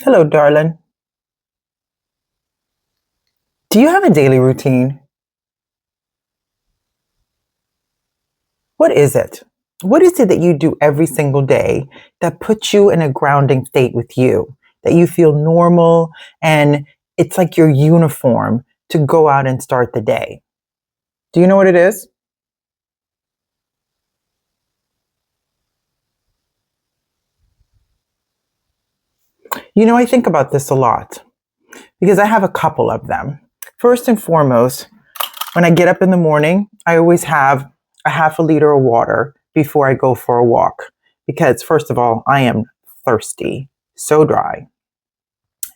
Hello, darling. Do you have a daily routine? What is it? What is it that you do every single day that puts you in a grounding state with you, that you feel normal and it's like your uniform to go out and start the day? Do you know what it is? I think about this a lot because I have a couple of them. First and foremost, when I get up in the morning, I always have a half a liter of water before I go for a walk because, first of all, I am thirsty, so dry.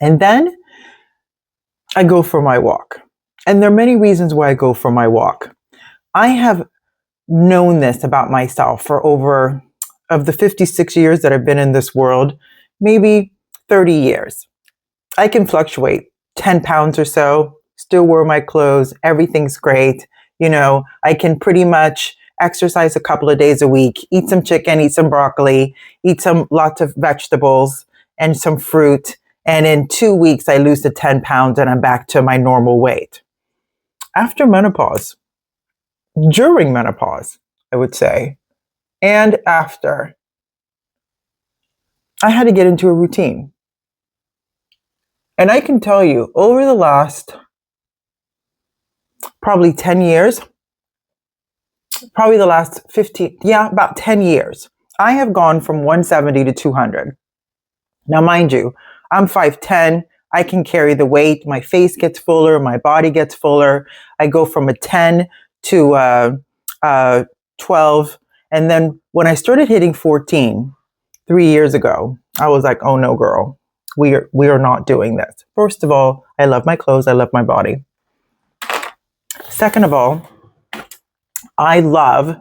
And then I go for my walk. And there are many reasons why I go for my walk. I have known this about myself for over, of the 56 years that I've been in this world, maybe 30 years. I can fluctuate 10 pounds or so, still wear my clothes, everything's great. I can pretty much exercise a couple of days a week, eat some chicken, eat some broccoli, eat some lots of vegetables and some fruit. And in 2 weeks, I lose the 10 pounds and I'm back to my normal weight. After menopause, during menopause, I would say, and after, I had to get into a routine. And I can tell you, over the last probably 10 years, probably the last 15, yeah, about 10 years, I have gone from 170 to 200. Now, mind you, I'm 5'10". I can carry the weight. My face gets fuller. My body gets fuller. I go from a 10 to 12. And then when I started hitting 14 3 years ago, I was like, oh no, girl, we are not doing this. First of all, I love my clothes. I love my body. Second of all, I love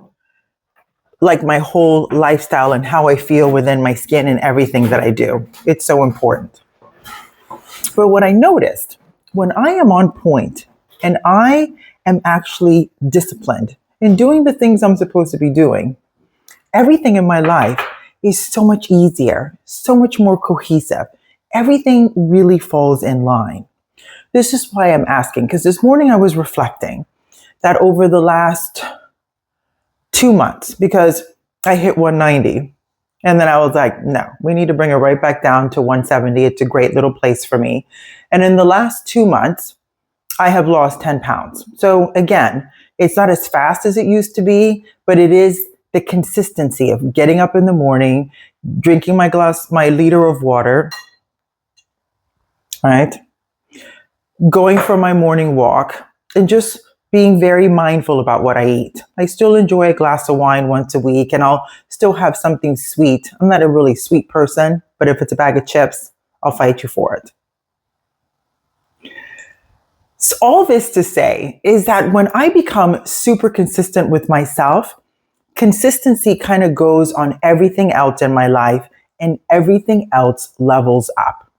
like my whole lifestyle and how I feel within my skin and everything that I do. It's so important. But what I noticed when I am on point and I am actually disciplined in doing the things I'm supposed to be doing, everything in my life is so much easier, so much more cohesive. Everything really falls in line. This is why I'm asking, because this morning I was reflecting that over the last 2 months, because I hit 190, and then I was like, no, we need to bring it right back down to 170. It's a great little place for me. And in the last 2 months, I have lost 10 pounds. So again, it's not as fast as it used to be, but it is the consistency of getting up in the morning, drinking my liter of water, right? Going for my morning walk and just being very mindful about what I eat. I still enjoy a glass of wine once a week and I'll still have something sweet. I'm not a really sweet person, but if it's a bag of chips, I'll fight you for it. So all this to say is that when I become super consistent with myself, consistency kind of goes on everything else in my life and everything else levels up.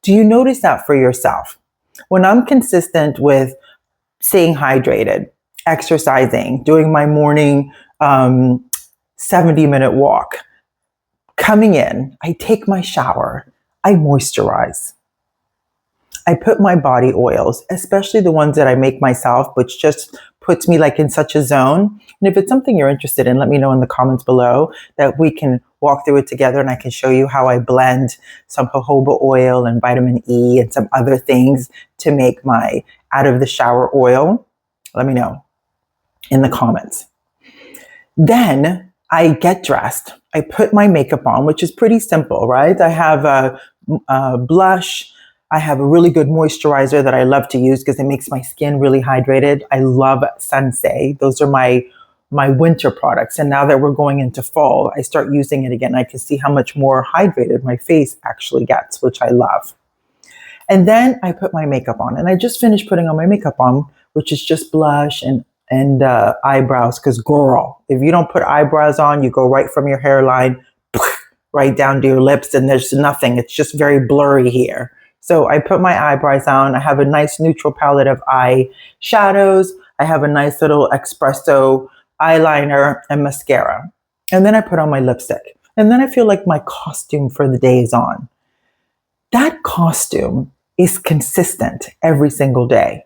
Do you notice that for yourself? When I'm consistent with staying hydrated, exercising, doing my morning 70-minute walk, coming in, I take my shower, I moisturize. I put my body oils, especially the ones that I make myself, which just puts me like in such a zone. And if it's something you're interested in, let me know in the comments below that we can walk through it together and I can show you how I blend some jojoba oil and vitamin E and some other things to make my out of the shower oil. Let me know in the comments. Then I get dressed. I put my makeup on, which is pretty simple, right? I have a blush. I have a really good moisturizer that I love to use because it makes my skin really hydrated. I love Sensei. Those are my winter products. And now that we're going into fall, I start using it again. I can see how much more hydrated my face actually gets, which I love. And then I put my makeup on. And I just finished putting on my makeup on, which is just blush and eyebrows. Because girl, if you don't put eyebrows on, you go right from your hairline right down to your lips and there's nothing. It's just very blurry here. So I put my eyebrows on. I have a nice neutral palette of eye shadows. I have a nice little espresso eyeliner and mascara. And then I put on my lipstick. And then I feel like my costume for the day is on. That costume is consistent every single day.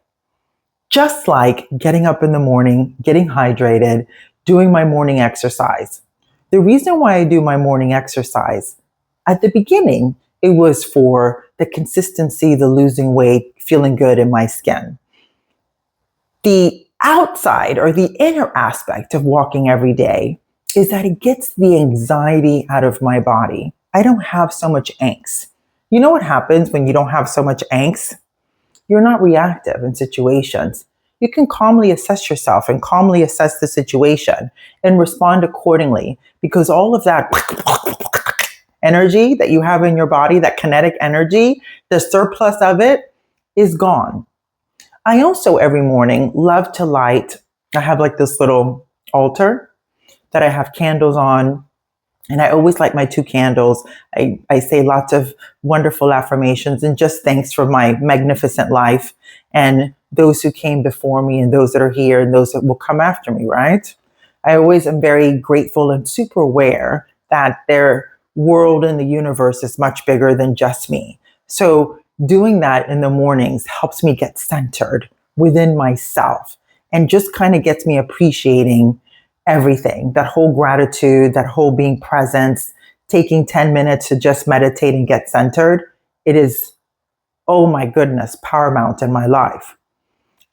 Just like getting up in the morning, getting hydrated, doing my morning exercise. The reason why I do my morning exercise, at the beginning, it was for the consistency, the losing weight, feeling good in my skin. The outside or the inner aspect of walking every day is that it gets the anxiety out of my body. I don't have so much angst. You know what happens when you don't have so much angst? You're not reactive in situations. You can calmly assess yourself and calmly assess the situation and respond accordingly, because all of that energy that you have in your body, that kinetic energy, the surplus of it is gone. I also every morning love to light. I have like this little altar that I have candles on, and I always light my 2 candles. I say lots of wonderful affirmations and just thanks for my magnificent life and those who came before me and those that are here and those that will come after me, right? I always am very grateful and super aware that their world and the universe is much bigger than just me. So doing that in the mornings helps me get centered within myself and just kind of gets me appreciating everything, that whole gratitude, that whole being present, taking 10 minutes to just meditate and get centered. It is, oh my goodness, paramount in my life.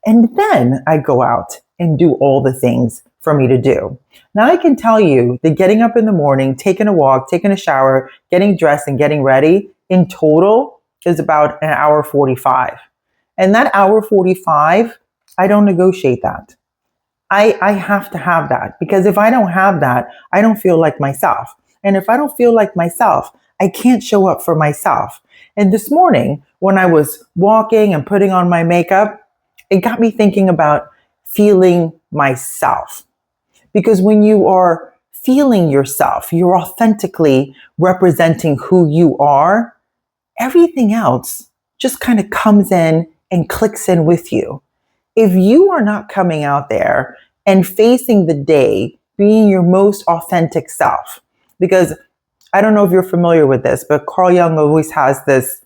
And then I go out and do all the things for me to do. Now I can tell you that getting up in the morning, taking a walk, taking a shower, getting dressed and getting ready in total is about an hour 45. And that hour 45, I don't negotiate that. I have to have that, because if I don't have that, I don't feel like myself. And if I don't feel like myself, I can't show up for myself. And this morning, when I was walking and putting on my makeup, it got me thinking about feeling myself. Because when you are feeling yourself, you're authentically representing who you are, everything else just kind of comes in and clicks in with you. If you are not coming out there and facing the day being your most authentic self, because I don't know if you're familiar with this, but Carl Jung always has this,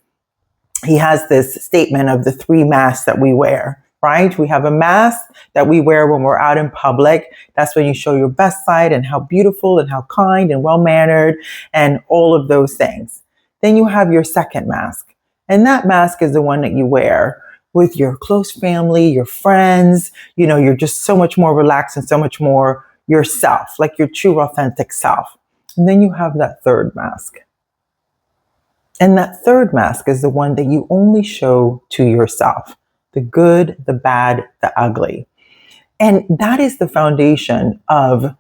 he has this statement of the 3 masks that we wear, right? We have a mask that we wear when we're out in public. That's when you show your best side and how beautiful and how kind and well-mannered and all of those things. Then you have your second mask. And that mask is the one that you wear with your close family, your friends. You know, you're just so much more relaxed and so much more yourself, like your true authentic self. And then you have that third mask. And that third mask is the one that you only show to yourself: the good, the bad, the ugly. And that is the foundation of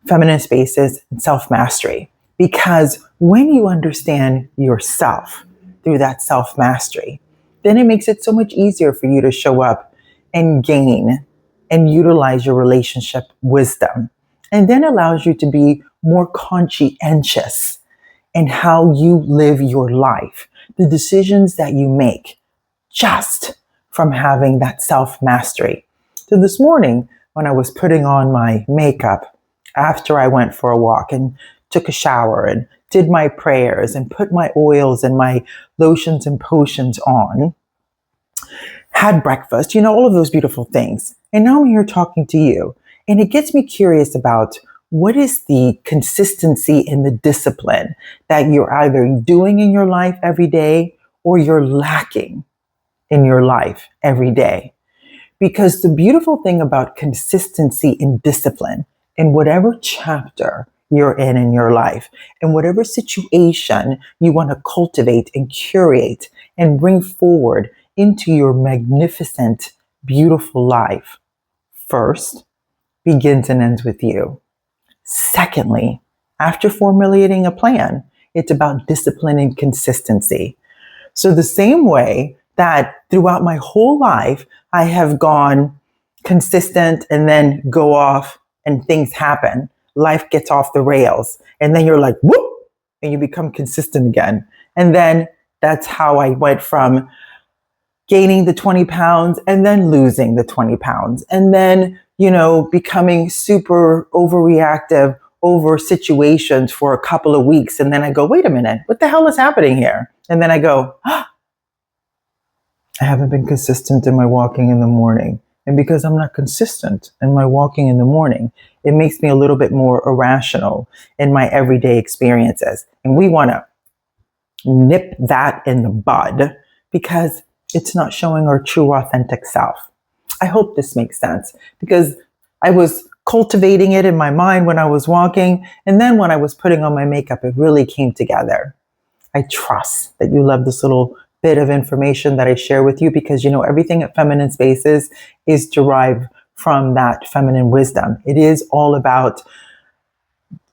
feminine spaces and self-mastery. Because when you understand yourself through that self-mastery, then it makes it so much easier for you to show up and gain and utilize your relationship wisdom. And then allows you to be more conscientious in how you live your life, the decisions that you make, just from having that self-mastery. So this morning, when I was putting on my makeup, after I went for a walk and took a shower and did my prayers and put my oils and my lotions and potions on, had breakfast, you know, all of those beautiful things. And now I'm here talking to you. And it gets me curious about what is the consistency and the discipline that you're either doing in your life every day or you're lacking in your life every day. Because the beautiful thing about consistency and discipline in whatever chapter you're in your life, in whatever situation you want to cultivate and curate and bring forward into your magnificent, beautiful life, first, begins and ends with you. Secondly, after formulating a plan, it's about discipline and consistency. So the same way that throughout my whole life, I have gone consistent and then go off and things happen. Life gets off the rails. And then you're like, whoop, and you become consistent again. And then that's how I went from gaining the 20 pounds and then losing the 20 pounds. And then, you know, becoming super overreactive over situations for a couple of weeks. And then I go, wait a minute, what the hell is happening here? And then I go, I haven't been consistent in my walking in the morning. And because I'm not consistent in my walking in the morning, it makes me a little bit more irrational in my everyday experiences. And we want to nip that in the bud because it's not showing our true, authentic self. I hope this makes sense because I was cultivating it in my mind when I was walking. And then when I was putting on my makeup, it really came together. I trust that you love this little bit of information that I share with you because, everything at Feminine Spaces is derived from that feminine wisdom. It is all about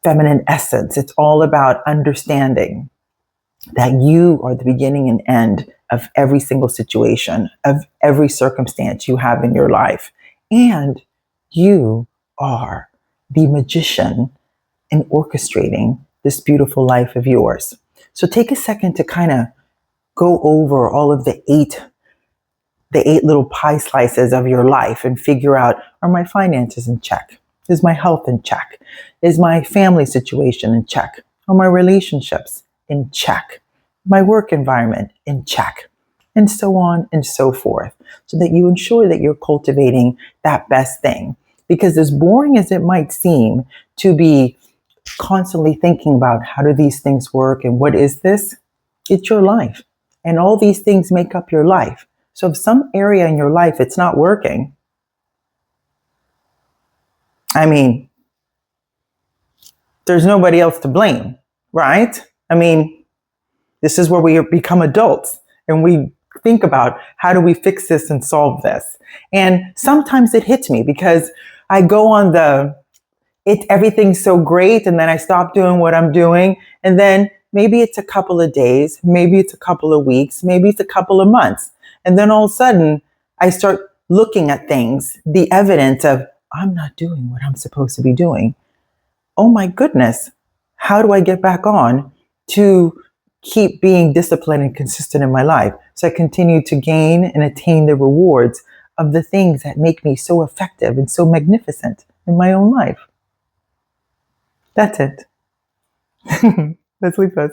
feminine essence. It's all about understanding that you are the beginning and end of every single situation, of every circumstance you have in your life. And you are the magician in orchestrating this beautiful life of yours. So take a second to kind of go over all of the eight little pie slices of your life and figure out, are my finances in check? Is my health in check? Is my family situation in check? Are my relationships in check? My work environment in check? And so on and so forth, so that you ensure that you're cultivating that best thing. Because as boring as it might seem to be constantly thinking about how do these things work and what is this, it's your life. And all these things make up your life. So if some area in your life it's not working, there's nobody else to blame, right? This is where we become adults and we think about how do we fix this and solve this. And sometimes it hits me because I go on everything's so great, and then I stop doing what I'm doing, and then maybe it's a couple of days, maybe it's a couple of weeks, maybe it's a couple of months, and then all of a sudden I start looking at things, the evidence of I'm not doing what I'm supposed to be doing. Oh my goodness, how do I get back on to keep being disciplined and consistent in my life so I continue to gain and attain the rewards of the things that make me so effective and so magnificent in my own life? That's it. Pussily Puss.